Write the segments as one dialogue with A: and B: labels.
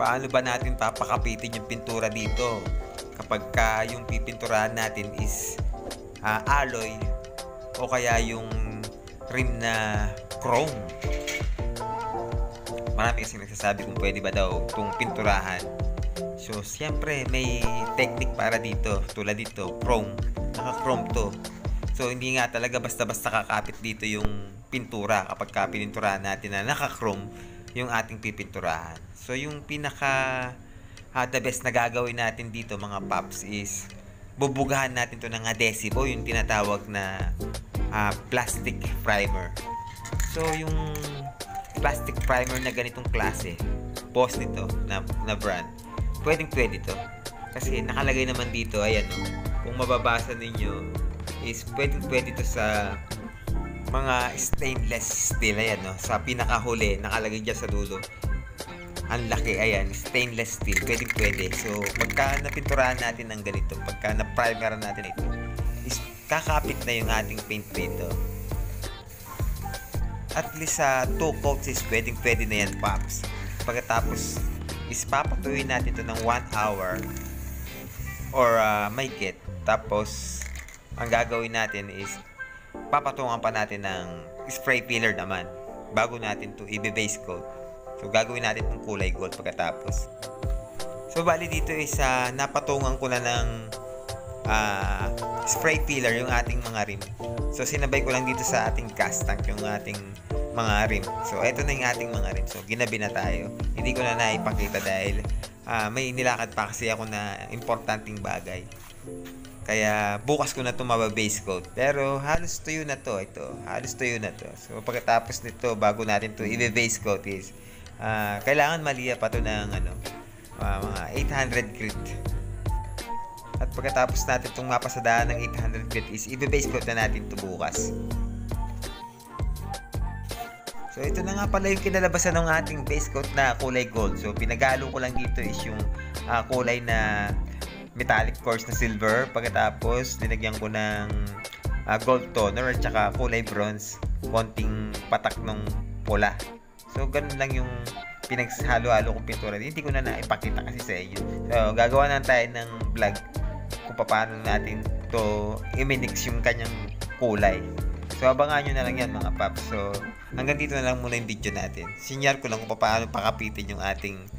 A: paano ba natin papakapitin yung pintura dito kapag yung pipinturahan natin is alloy o kaya yung rim na chrome. Marami kasi nagsasabi kung pwede ba daw itong pinturahan. So, siyempre, may technique para dito. Tulad dito, chrome. Naka-chrome to. So, hindi nga talaga basta-basta kakapit dito yung pintura kapag pininturahan natin na naka-chrome yung ating pipinturahan. So, yung the best na gagawin natin dito mga paps is bubugahan natin to ng adhesive, yung tinatawag na plastic primer. So, yung plastic primer na ganitong klase, boss nito na brand, pwede to. Kasi nakalagay naman dito, ayan kung mababasa ninyo, is pwede to sa mga stainless steel, ayan sa pinakahuli, nakalagay dyan sa dulo. Ang laki, ayan, stainless steel, pwede. So, pagka napinturahan natin ng ganito, pagka na-primeran natin ito, is kakapit na yung ating paint dito. At least 2 coats is pwede na yan, paps. Pagkatapos is papatuloy natin ito ng 1 hour or mahigit. Tapos ang gagawin natin is papatungan pa natin ng spray filler naman bago natin to i-base coat. So gagawin natin itong kulay gold pagkatapos. So bali dito is napatungan ko na ng spray filler yung ating mga rim. So sinabay ko lang dito sa ating cast tank yung ating mga rim. So ito na yung ating mga rim. So ginabi na tayo. Hindi ko na naipakita dahil may nilakad pa kasi ako na importanteng bagay. Kaya bukas ko na ito mababase coat. Pero halos tuyo na to. Halos tuyo na to. So pagkatapos nito, bago natin to i-base coat is kailangan maliya pa to ng mga 800 grit. At pagkatapos natin itong mapasadaan ng 800 grit is i-base coat na natin to bukas. So ito na nga pala yung kinalabasan ng ating base coat na kulay gold. So pinagalo ko lang dito is yung kulay na metallic quartz na silver. Pagkatapos nilagyan ko ng gold toner at saka kulay bronze, konting patak ng pula. So ganun lang yung pinaghalo-halo kong pintura. Hindi ko na naipakita kasi sa inyo. So gagawa na tayo ng vlog kung paano natin to i-mix yung kanyang kulay. So abangan nyo na lang yan mga paps. So hanggang dito na lang muna yung video natin. Sinyal ko lang kung paano pakapitin yung ating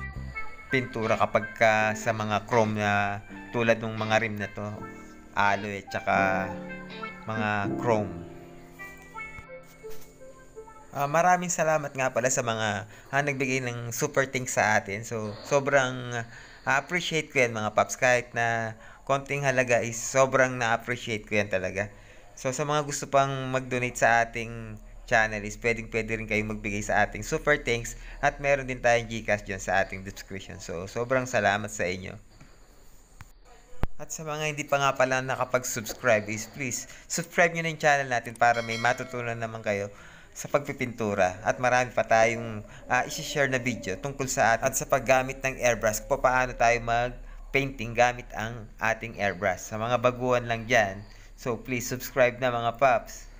A: pintura kapag sa mga chrome na tulad ng mga rim na to, alloy at saka mga chrome. Maraming salamat nga pala sa mga nagbigay ng super thanks sa atin. So sobrang appreciate ko yan mga paps. Kahit na konting halaga is sobrang na-appreciate ko yan talaga. So sa mga gusto pang mag-donate sa ating channel is pwede rin kayong magbigay sa ating super thanks at meron din tayong GCash dyan sa ating description. So sobrang salamat sa inyo. At sa mga hindi pa nga pala nakapag-subscribe is please subscribe nyo na yung channel natin para may matutunan naman kayo sa pagpipintura. At marami pa tayong isi-share na video tungkol sa at sa paggamit ng airbrush, kung paano tayo mag-painting gamit ang ating airbrush. Sa mga baguhan lang dyan, so please subscribe na mga paps.